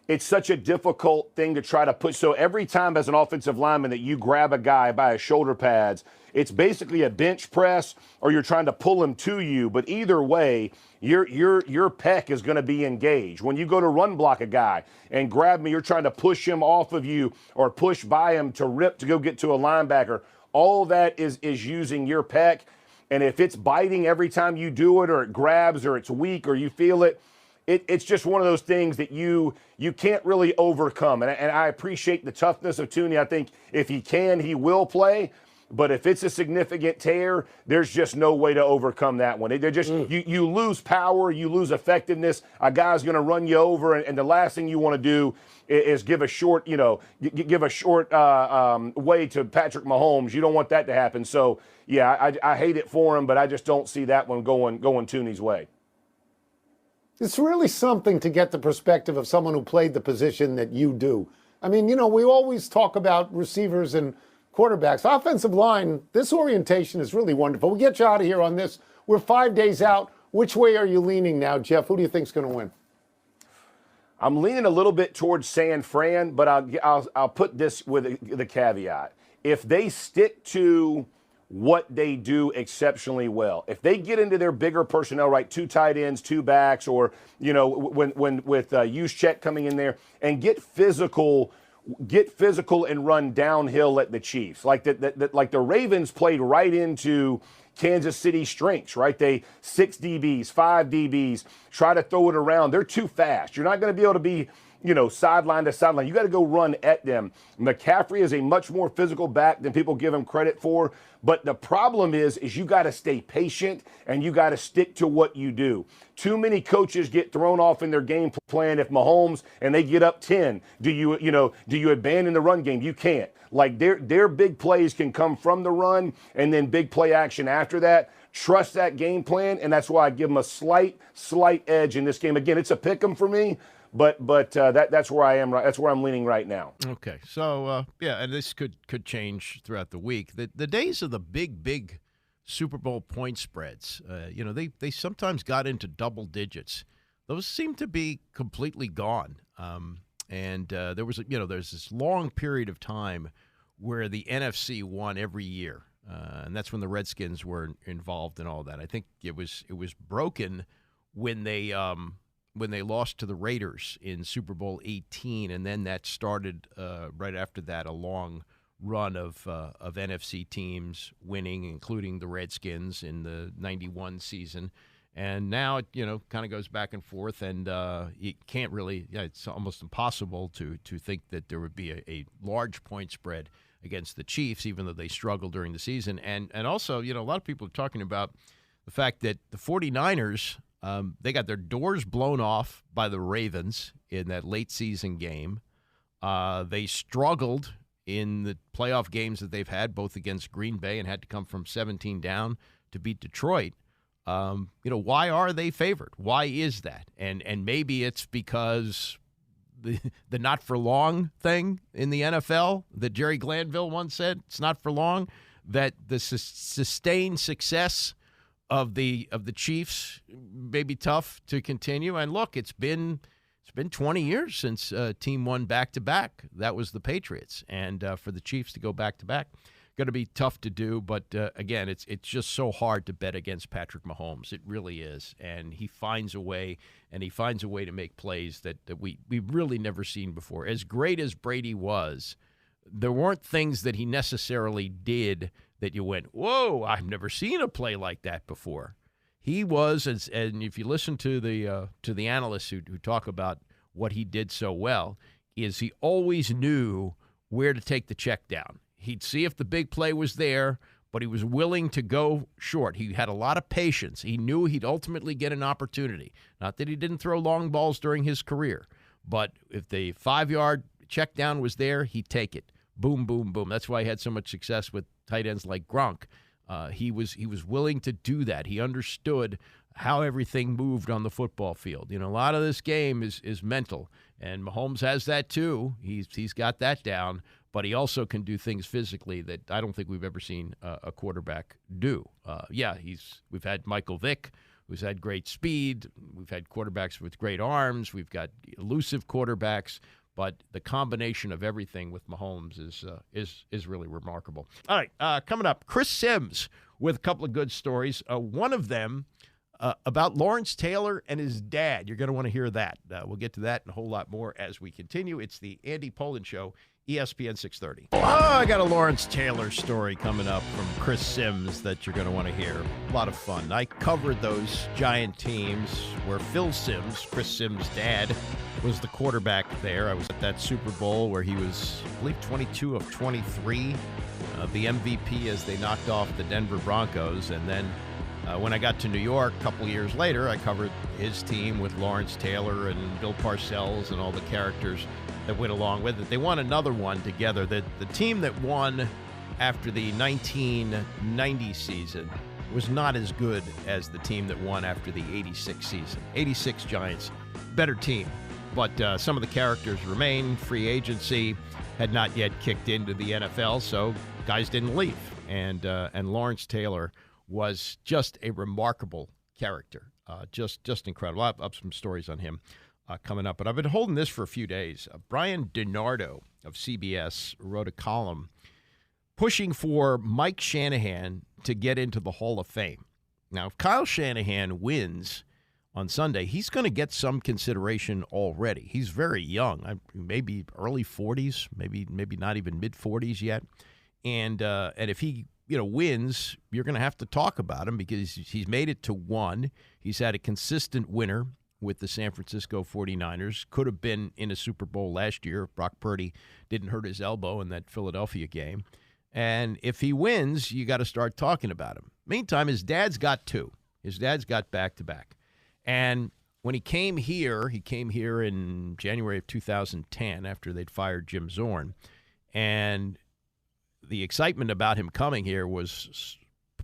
it's such a difficult thing to try to push. So every time as an offensive lineman that you grab a guy by his shoulder pads, it's basically a bench press or you're trying to pull him to you. But either way, your pec is going to be engaged. When you go to run block a guy and grab him, you're trying to push him off of you or push by him to rip to go get to a linebacker. All that is using your pec. And if it's biting every time you do it or it grabs or it's weak or you feel it, it's just one of those things that you can't really overcome. And I appreciate the toughness of Thuney. I think if he can, he will play. But if it's a significant tear, there's just no way to overcome that one. They're just you lose power, you lose effectiveness. A guy's going to run you over, and the last thing you want to do is give a short, way to Patrick Mahomes. You don't want that to happen. So yeah, I hate it for him, but I just don't see that one going Thuney's way. It's really something to get the perspective of someone who played the position that you do. I mean, we always talk about receivers and quarterbacks. Offensive line, this orientation is really wonderful. We'll get you out of here on this. We're 5 days out. Which way are you leaning now, Jeff? Who do you think's going to win? I'm leaning a little bit towards San Fran, but I'll put this with the caveat. If they stick to what they do exceptionally well, if they get into their bigger personnel, right, 2 tight ends, 2 backs, or when with Juszczyk coming in there and get physical and run downhill at the Chiefs, like the Ravens played right into Kansas City strengths, right? They 6 DBs, 5 DBs, try to throw it around. They're too fast. You're not going to be able to be sideline to sideline. You got to go run at them. McCaffrey is a much more physical back than people give him credit for. But the problem is you got to stay patient and you got to stick to what you do. Too many coaches get thrown off in their game plan if Mahomes and they get up 10. Do you abandon the run game? You can't. Like their big plays can come from the run and then big play action after that. Trust that game plan, and that's why I give them a slight edge in this game. Again, it's a pick 'em for me. But that's where I am. That's where I'm leaning right now. Okay, so and this could change throughout the week. The days of the big Super Bowl point spreads, they sometimes got into double digits. Those seem to be completely gone. And there was there's this long period of time where the NFC won every year, and that's when the Redskins were involved in all that. I think it was broken when they lost to the Raiders in Super Bowl 18, and then that started right after that a long run of NFC teams winning, including the Redskins in the 91 season. And now it kind of goes back and forth, and you can't really. It's almost impossible to think that there would be a large point spread against the Chiefs, even though they struggled during the season. And also, a lot of people are talking about the fact that the 49ers. They got their doors blown off by the Ravens in that late season game. They struggled in the playoff games that they've had, both against Green Bay and had to come from 17 down to beat Detroit. Why are they favored? Why is that? And maybe it's because the not for long thing in the NFL that Jerry Glanville once said, it's not for long, that the sustained success of the Chiefs may be tough to continue. And look, it's been 20 years since a team won back-to-back. That was the Patriots. And for the Chiefs to go back-to-back, going to be tough to do. But, again, it's just so hard to bet against Patrick Mahomes. It really is. And he finds a way, to make plays that we've really never seen before. As great as Brady was, there weren't things that he necessarily did that you went, whoa, I've never seen a play like that before. He was, and if you listen to the analysts who talk about what he did so well, is he always knew where to take the check down. He'd see if the big play was there, but he was willing to go short. He had a lot of patience. He knew he'd ultimately get an opportunity. Not that he didn't throw long balls during his career, but if the 5-yard check down was there, he'd take it. Boom, boom, boom. That's why he had so much success with tight ends like Gronk. He was willing to do that. He understood how everything moved on the football field. You know, a lot of this game is mental, and Mahomes has that too. He's got that down, but he also can do things physically that I don't think we've ever seen a quarterback do. We've had Michael Vick, who's had great speed. We've had quarterbacks with great arms. We've got elusive quarterbacks. But the combination of everything with Mahomes is really remarkable. All right, coming up, Chris Sims with a couple of good stories. One of them about Lawrence Taylor and his dad. You're going to want to hear that. We'll get to that and a whole lot more as we continue. It's the Andy Pollin Show, ESPN 630. Oh, I got a Lawrence Taylor story coming up from Chris Sims that you're going to want to hear. A lot of fun. I covered those Giant teams where Phil Sims, Chris Sims' dad, was the quarterback there. I was at that Super Bowl where he was, I believe, 22 of 23, the MVP as they knocked off the Denver Broncos. And then when I got to New York a couple years later, I covered his team with Lawrence Taylor and Bill Parcells and all the characters that went along with it. They won another one together. The team that won after the 1990 season was not as good as the team that won after the 86 season. 86 Giants, better team. But some of the characters remain. Free agency had not yet kicked into the NFL, so guys didn't leave. And Lawrence Taylor was just a remarkable character, just incredible. I'll have some stories on him coming up. But I've been holding this for a few days. Brian DiNardo of CBS wrote a column pushing for Mike Shanahan to get into the Hall of Fame. Now, if Kyle Shanahan wins on Sunday, he's going to get some consideration already. He's very young, maybe early 40s, maybe not even mid 40s yet. And if he wins, you're going to have to talk about him because he's made it to one. He's had a consistent winner with the San Francisco 49ers. Could have been in a Super Bowl last year if Brock Purdy didn't hurt his elbow in that Philadelphia game. And if he wins, you got to start talking about him. Meantime, his dad's got two. His dad's got back-to-back. And when he came here in January of 2010 after they'd fired Jim Zorn. And the excitement about him coming here was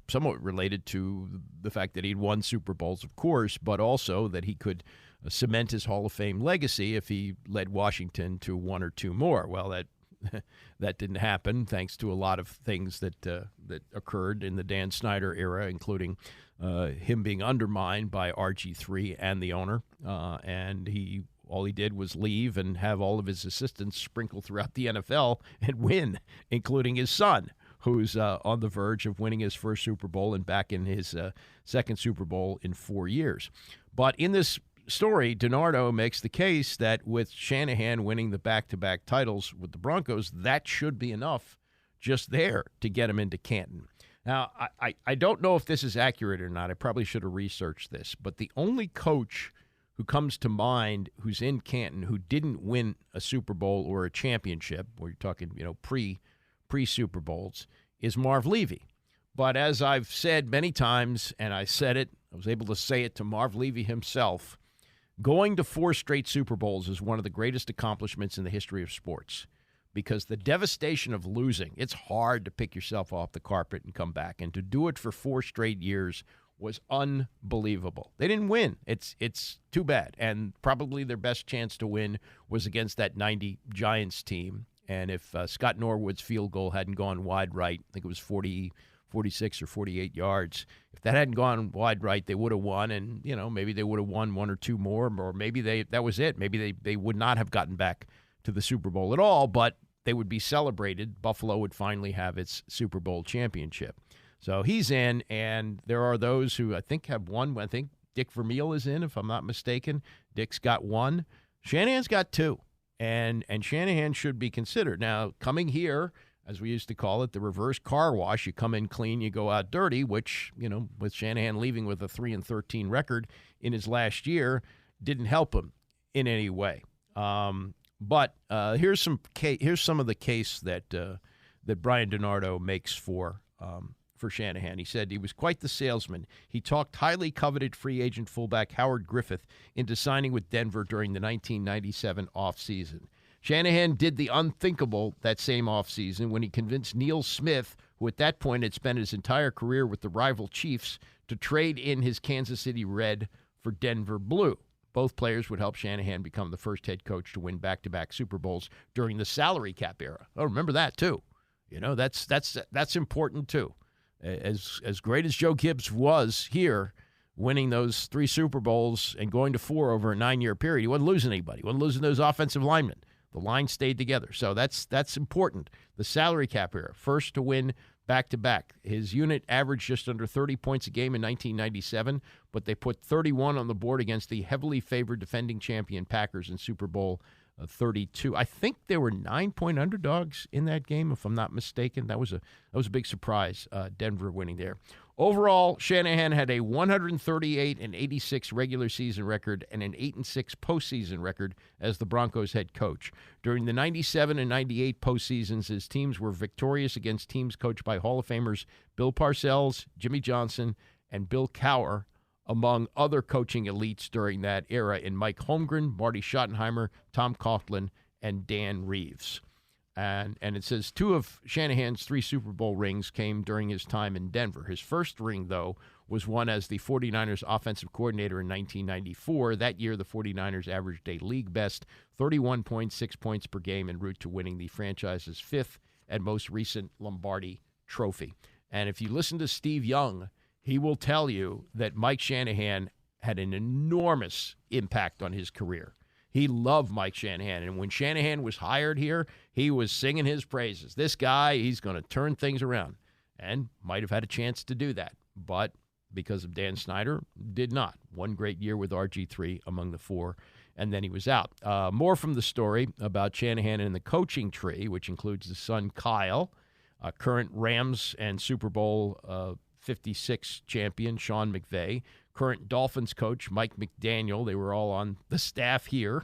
somewhat related to the fact that he'd won Super Bowls, of course, but also that he could cement his Hall of Fame legacy if he led Washington to one or two more. Well, that didn't happen thanks to a lot of things that occurred in the Dan Snyder era, including him being undermined by RG3 and the owner. And all he did was leave and have all of his assistants sprinkle throughout the NFL and win, including his son, who's on the verge of winning his first Super Bowl and back in his second Super Bowl in 4 years. But in this story, DiNardo makes the case that with Shanahan winning the back-to-back titles with the Broncos, that should be enough just there to get him into Canton. Now, I don't know if this is accurate or not. I probably should have researched this. But the only coach who comes to mind who's in Canton who didn't win a Super Bowl or a championship, where you're talking, pre-Super Bowls, is Marv Levy. But as I've said many times, and I was able to say it to Marv Levy himself, going to 4 straight Super Bowls is one of the greatest accomplishments in the history of sports, because the devastation of losing, it's hard to pick yourself off the carpet and come back. And to do it for 4 straight years was unbelievable. They didn't win. It's too bad. And probably their best chance to win was against that 90 Giants team. And if Scott Norwood's field goal hadn't gone wide right, I think it was 46 or 48 yards. If that hadn't gone wide right, they would have won, and maybe they would have won one or two more, or maybe that was it. Maybe they would not have gotten back to the Super Bowl at all, but they would be celebrated. Buffalo would finally have its Super Bowl championship. So he's in, and there are those who I think have won. I think Dick Vermeil is in, if I'm not mistaken. Dick's got one. Shanahan's got two, and Shanahan should be considered. Now, coming here, as we used to call it, the reverse car wash. You come in clean, you go out dirty, which, with Shanahan leaving with a 3-13 record in his last year, didn't help him in any way. But here's some of the case that Brian DiNardo makes for Shanahan. He said he was quite the salesman. He talked highly coveted free agent fullback Howard Griffith into signing with Denver during the 1997 offseason. Shanahan did the unthinkable that same offseason when he convinced Neil Smith, who at that point had spent his entire career with the rival Chiefs, to trade in his Kansas City Red for Denver Blue. Both players would help Shanahan become the first head coach to win back-to-back Super Bowls during the salary cap era. Oh, remember that too. That's important too. As great as Joe Gibbs was here, winning those 3 Super Bowls and going to 4 over a 9-year period, he wasn't losing anybody. He wasn't losing those offensive linemen. The line stayed together. So that's important. The salary cap era, first to win back-to-back. His unit averaged just under 30 points a game in 1997, but they put 31 on the board against the heavily favored defending champion Packers in Super Bowl 32. I think there were 9-point underdogs in that game, if I'm not mistaken. That was a big surprise, Denver winning there. Overall, Shanahan had a 138-86 regular season record and an 8-6 postseason record as the Broncos head coach. During the 97 and 98 postseasons, his teams were victorious against teams coached by Hall of Famers Bill Parcells, Jimmy Johnson, and Bill Cowher, among other coaching elites during that era in Mike Holmgren, Marty Schottenheimer, Tom Coughlin, and Dan Reeves. And it says 2 of Shanahan's 3 Super Bowl rings came during his time in Denver. His first ring, though, was won as the 49ers offensive coordinator in 1994. That year, the 49ers averaged a league-best 31.6 points per game en route to winning the franchise's 5th and most recent Lombardi trophy. And if you listen to Steve Young, he will tell you that Mike Shanahan had an enormous impact on his career. He loved Mike Shanahan, and when Shanahan was hired here, he was singing his praises. This guy, he's going to turn things around, and might have had a chance to do that, but because of Dan Snyder, did not. One great year with RG3 among the 4, and then he was out. More from the story about Shanahan and the coaching tree, which includes his son Kyle, current Rams and Super Bowl 56 champion Sean McVay, current Dolphins coach Mike McDaniel. They were all on the staff here,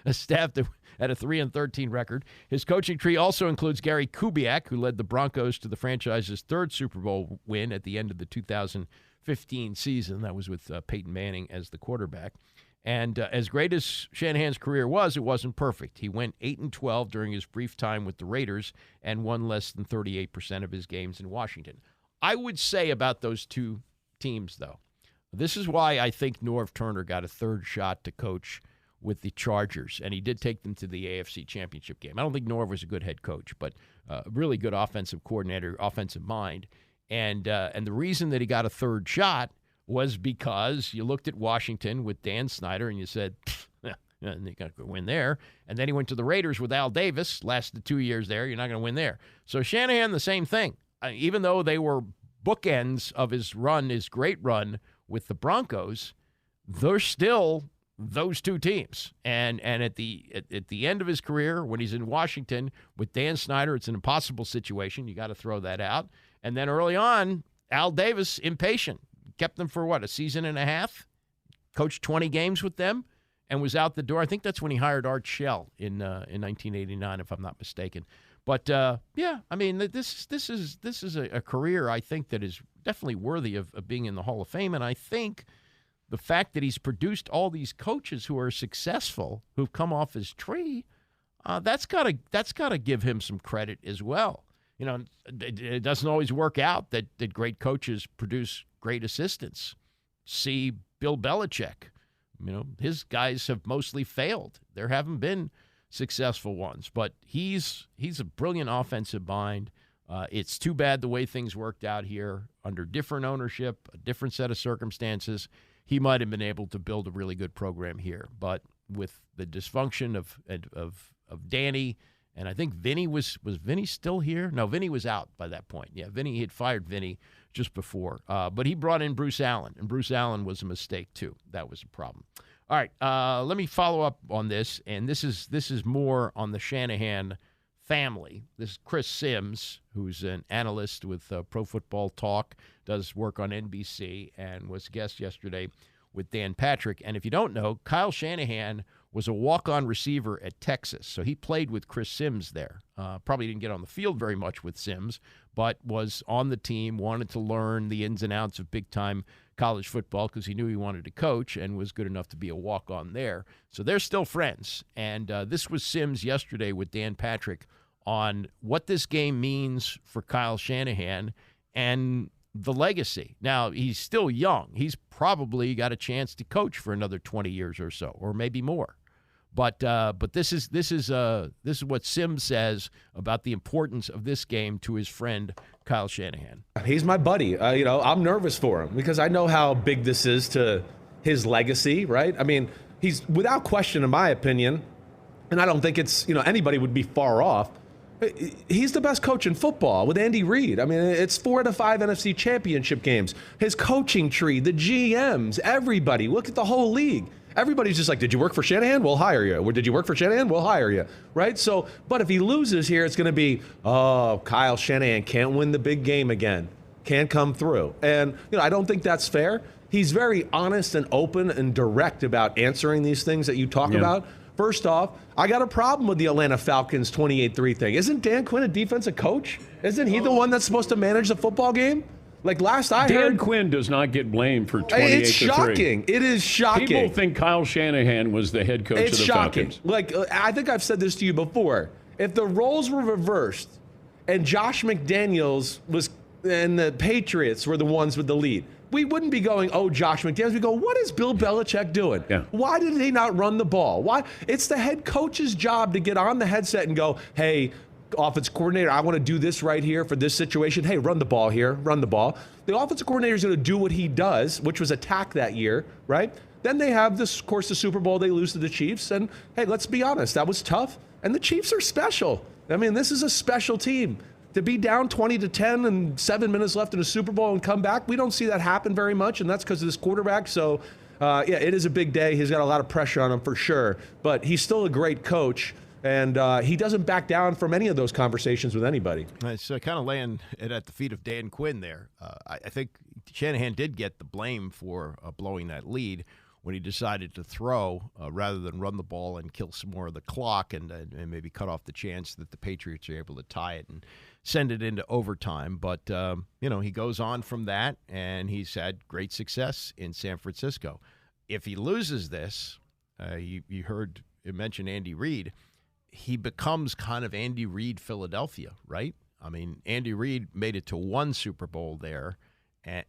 a staff that had a 3-13 record. His coaching tree also includes Gary Kubiak, who led the Broncos to the franchise's 3rd Super Bowl win at the end of the 2015 season. That was with Peyton Manning as the quarterback. And as great as Shanahan's career was, it wasn't perfect. He went 8-12 during his brief time with the Raiders and won less than 38% of his games in Washington. I would say about those 2 teams, though, this is why I think Norv Turner got a 3rd shot to coach with the Chargers, and he did take them to the AFC Championship game. I don't think Norv was a good head coach, but a really good offensive coordinator, offensive mind. And the reason that he got a 3rd shot was because you looked at Washington with Dan Snyder and you said, and they got to win there. And then he went to the Raiders with Al Davis, lasted 2 years there. You're not going to win there. So Shanahan, the same thing. Even though they were bookends of his great run with the Broncos, they're still those 2 teams. And at the end of his career, when he's in Washington with Dan Snyder, it's an impossible situation. You got to throw that out. And then early on, Al Davis, impatient, kept them for a season and a half, coached 20 games with them, and was out the door. I think that's when he hired Art Shell in 1989, if I'm not mistaken. But yeah, I mean, this is a career I think that is definitely worthy of being in the Hall of Fame, and I think the fact that he's produced all these coaches who are successful, who've come off his tree, that's gotta give him some credit as well. It doesn't always work out that great coaches produce great assistants. See Bill Belichick. His guys have mostly failed. There haven't been successful ones, but he's a brilliant offensive mind, It's too bad the way things worked out here under different ownership, a different set of circumstances. He might have been able to build a really good program here, but with the dysfunction of Danny, and I think Vinny was Vinny still here? No, Vinny was out by that point. Yeah, Vinny had fired Vinny just before, but he brought in Bruce Allen, and Bruce Allen was a mistake too. That was a problem. All right, let me follow up on this, and this is more on the Shanahan family. This is Chris Sims, who's an analyst with Pro Football Talk, does work on NBC, and was a guest yesterday with Dan Patrick. And if you don't know, Kyle Shanahan was a walk-on receiver at Texas, so he played with Chris Sims there. Probably didn't get on the field very much with Sims, but was on the team, wanted to learn the ins and outs of big-time college football because he knew he wanted to coach and was good enough to be a walk-on there. So they're still friends. And this was Sims yesterday with Dan Patrick on what this game means for Kyle Shanahan and the legacy. Now, he's still young. He's probably got a chance to coach for another 20 years or so, or maybe more. But this is what Sims says about the importance of this game to his friend Kyle Shanahan. He's my buddy. I'm nervous for him because I know how big this is to his legacy, right? I mean, he's without question, in my opinion, and I don't think it's anybody would be far off. He's the best coach in football with Andy Reid. I mean, it's 4 out of 5 NFC championship games. His coaching tree, the GMs, everybody. Look at the whole league. Everybody's just like, did you work for Shanahan? We'll hire you. Or did you work for Shanahan? We'll hire you. Right? So, but if he loses here, it's going to be, Kyle Shanahan can't win the big game again. Can't come through. And, I don't think that's fair. He's very honest and open and direct about answering these things that you talk about. First off, I got a problem with the Atlanta Falcons 28-3 thing. Isn't Dan Quinn a defensive coach? Isn't he the one that's supposed to manage the football game? Like last I heard, Dan Quinn does not get blamed for 28-3. It's shocking. It is shocking. People think Kyle Shanahan was the head coach of the shocking. Falcons. Like I think I've said this to you before. If the roles were reversed and Josh McDaniels and the Patriots were the ones with the lead, we wouldn't be going, Josh McDaniels. We go, what is Bill Belichick doing? Yeah. Why did he not run the ball? Why? It's the head coach's job to get on the headset and go, hey, offense coordinator, I want to do this right here for this situation. Hey, run the ball here, run the ball. The offensive coordinator is going to do what he does, which was attack that year, right? Then they have this, of course, the Super Bowl, they lose to the Chiefs. And hey, let's be honest, that was tough. And the Chiefs are special. I mean, this is a special team. To be down 20-10 and 7 minutes left in a Super Bowl and come back, we don't see that happen very much, and that's because of this quarterback. So, it is a big day. He's got a lot of pressure on him for sure, but he's still a great coach, and he doesn't back down from any of those conversations with anybody. It's kind of laying it at the feet of Dan Quinn there. I think Shanahan did get the blame for blowing that lead when he decided to throw rather than run the ball and kill some more of the clock and maybe cut off the chance that the Patriots are able to tie it and send it into overtime. But, he goes on from that, and he's had great success in San Francisco. If he loses this, you heard it mention Andy Reid, he becomes kind of Andy Reid Philadelphia, right? I mean, Andy Reid made it to one Super Bowl there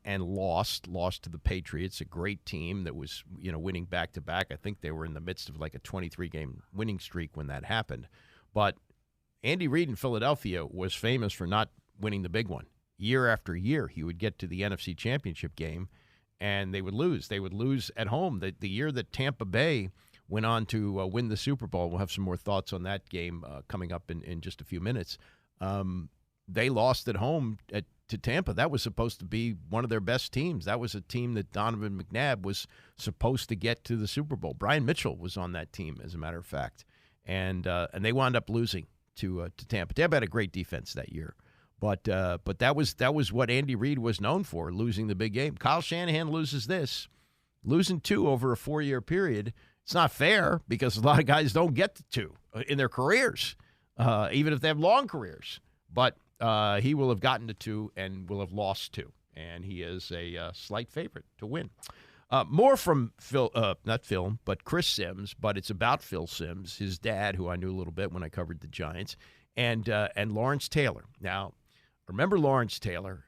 and lost to the Patriots, a great team that was, winning back-to-back. I think they were in the midst of like a 23-game winning streak when that happened. But Andy Reid in Philadelphia was famous for not winning the big one. Year after year, he would get to the NFC Championship game, and they would lose. They would lose at home. The year that Tampa Bay went on to win the Super Bowl, we'll have some more thoughts on that game coming up in just a few minutes. They lost at home to Tampa. That was supposed to be one of their best teams. That was a team that Donovan McNabb was supposed to get to the Super Bowl. Brian Mitchell was on that team, as a matter of fact. And they wound up losing to Tampa. Tampa had a great defense that year. But that was what Andy Reid was known for, losing the big game. Kyle Shanahan loses this. Losing 2 over a 4-year period, it's not fair because a lot of guys don't get to 2 in their careers, even if they have long careers. But he will have gotten to 2 and will have lost 2. And he is a slight favorite to win. More from Chris Sims, but it's about Phil Sims, his dad, who I knew a little bit when I covered the Giants, and Lawrence Taylor. Now, remember Lawrence Taylor,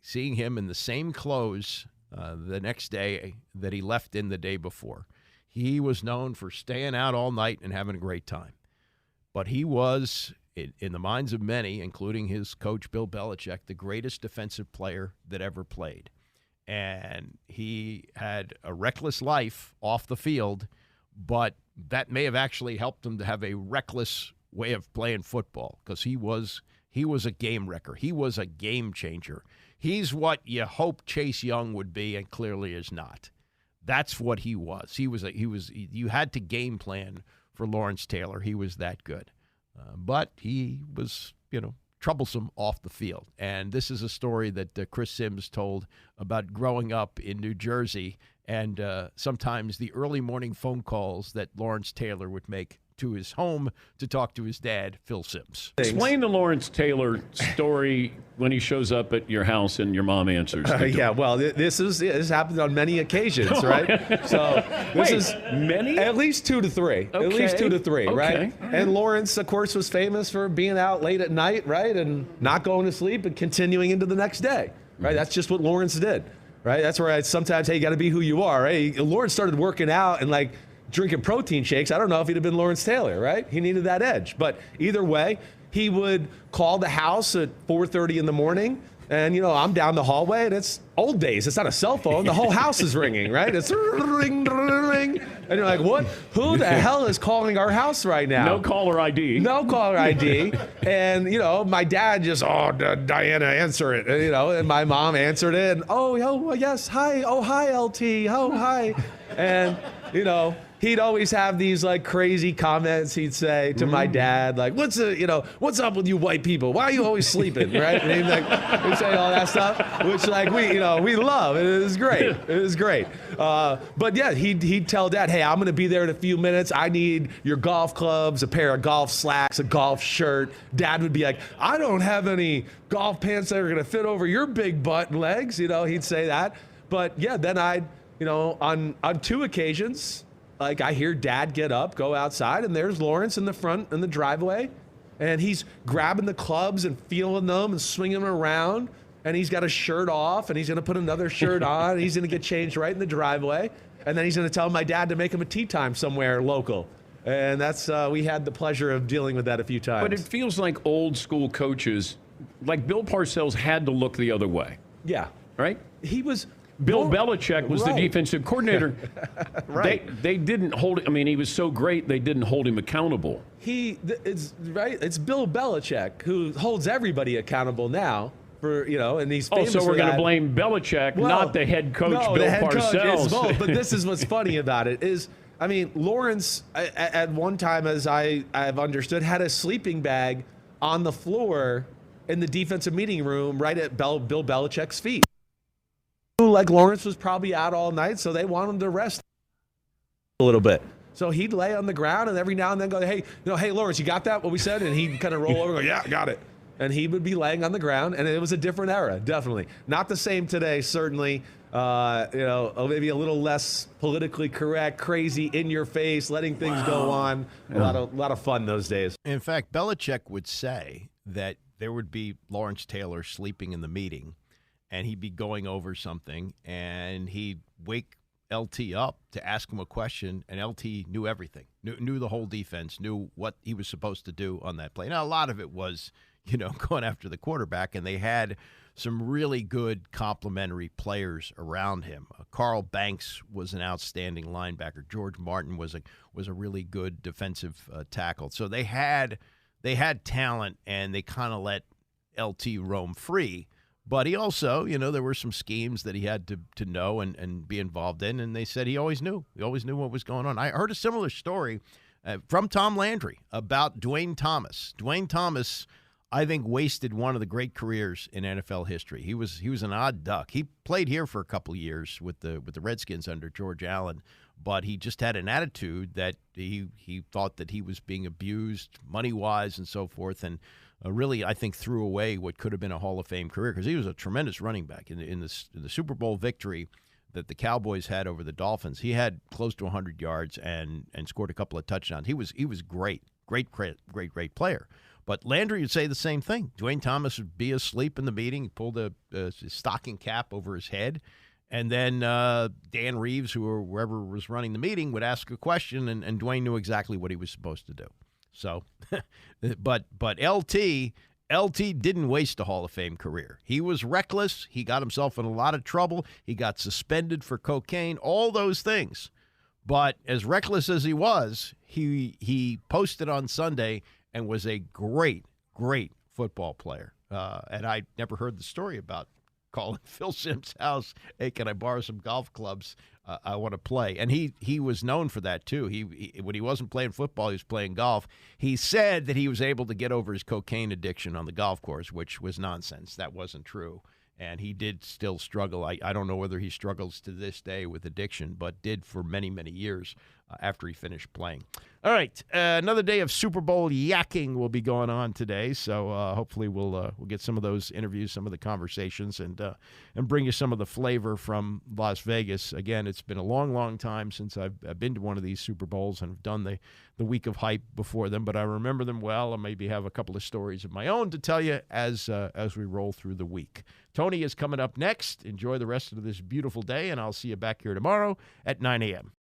seeing him in the same clothes the next day that he left in the day before. He was known for staying out all night and having a great time. But he was in the minds of many, including his coach Bill Belichick, the greatest defensive player that ever played. And he had a reckless life off the field, but that may have actually helped him to have a reckless way of playing football, because he was a game wrecker. He was a game changer. He's what you hope Chase Young would be, and clearly is not. That's what he was. You had to game plan for Lawrence Taylor. He was that good. But he was, troublesome off the field. And this is a story that Chris Sims told about growing up in New Jersey and sometimes the early morning phone calls that Lawrence Taylor would make to his home to talk to his dad, Phil Sims. Explain the Lawrence Taylor story when he shows up at your house and your mom answers. Well, this happened on many occasions, right? So this is many? At least 2 to 3. Okay. At least 2 to 3, Okay. right? And Lawrence, of course, was famous for being out late at night, right? And not going to sleep and continuing into the next day, right? That's just what Lawrence did, right? That's where sometimes, hey, you got to be who you are, right? Lawrence started working out and drinking protein shakes. I don't know if he'd have been Lawrence Taylor, right? He needed that edge. But either way, he would call the house at 4:30 in the morning. And, I'm down the hallway, and it's old days. It's not a cell phone. The whole house is ringing, right? It's ring, ring. And you're like, what? Who the hell is calling our house right now? No caller ID. No caller ID. And, my dad just, Diana, answer it. And my mom answered it. And, yes, hi. Oh, hi, LT. Oh, hi. And, he'd always have these crazy comments he'd say to my dad, what's up with you white people? Why are you always sleeping, right? And he'd say all that stuff, which we love. It is great. It is great. But yeah, he'd tell Dad, hey, I'm going to be there in a few minutes. I need your golf clubs, a pair of golf slacks, a golf shirt. Dad would be like, I don't have any golf pants that are going to fit over your big butt and legs. He'd say that. But yeah, then I'd, on 2 occasions, I hear Dad get up, go outside, and there's Lawrence in the front in the driveway, and he's grabbing the clubs and feeling them and swinging them around, and he's got a shirt off, and he's going to put another shirt on, and he's going to get changed right in the driveway, and then he's going to tell my dad to make him a tea time somewhere local. And that's we had the pleasure of dealing with that a few times. But it feels like old school coaches, like Bill Parcells, had to look the other way. Yeah. Right? He was... Bill Belichick was the right. defensive coordinator. Right. They didn't hold him. I mean, he was so great, they didn't hold him accountable. It's Bill Belichick who holds everybody accountable now for, and he's famous so we're going to blame Belichick, not the head coach, no, Bill the head Parcells. Coach is both. But this is what's funny about it is, Lawrence, at one time, as I've understood, had a sleeping bag on the floor in the defensive meeting room right at Bill Belichick's feet. Lawrence was probably out all night, so they want him to rest a little bit. So he'd lay on the ground and every now and then go, hey, hey, Lawrence, you got that, what we said? And he'd kind of roll over and go, yeah, I got it. And he would be laying on the ground, and it was a different era, definitely. Not the same today, certainly. Maybe a little less politically correct, crazy, in your face, letting things go on. A lot of fun those days. In fact, Belichick would say that there would be Lawrence Taylor sleeping in the meeting, and he'd be going over something, and he'd wake LT up to ask him a question, and LT knew everything, knew the whole defense, knew what he was supposed to do on that play. Now, a lot of it was, going after the quarterback, and they had some really good complementary players around him. Carl Banks was an outstanding linebacker. George Martin was a really good defensive tackle. So they had talent, and they kind of let LT roam free. But he also, there were some schemes that he had to know and be involved in, and they said he always knew. He always knew what was going on. I heard a similar story from Tom Landry about Dwayne Thomas. Dwayne Thomas, I think, wasted one of the great careers in NFL history. He was an odd duck. He played here for a couple of years with the Redskins under George Allen, but he just had an attitude that he thought that he was being abused money-wise and so forth, and really, I think, threw away what could have been a Hall of Fame career because he was a tremendous running back. In the Super Bowl victory that the Cowboys had over the Dolphins, he had close to 100 yards and scored a couple of touchdowns. He was great player. But Landry would say the same thing. Dwayne Thomas would be asleep in the meeting, pulled a stocking cap over his head, and then Dan Reeves, whoever was running the meeting, would ask a question, and Dwayne knew exactly what he was supposed to do. So, but LT didn't waste a Hall of Fame career. He was reckless. He got himself in a lot of trouble. He got suspended for cocaine, all those things. But as reckless as he was, he posted on Sunday and was a great, great football player. And I never heard the story about calling Phil Simms' house, hey, can I borrow some golf clubs? I want to play. And he was known for that, too. He when he wasn't playing football, he was playing golf. He said that he was able to get over his cocaine addiction on the golf course, which was nonsense. That wasn't true. And he did still struggle. I don't know whether he struggles to this day with addiction, but did for many, many years after he finished playing. All right, another day of Super Bowl yakking will be going on today, so hopefully we'll get some of those interviews, some of the conversations, and bring you some of the flavor from Las Vegas. Again, it's been a long, long time since I've been to one of these Super Bowls and have done the week of hype before them, but I remember them well and maybe have a couple of stories of my own to tell you as we roll through the week. Tony is coming up next. Enjoy the rest of this beautiful day, and I'll see you back here tomorrow at 9 a.m.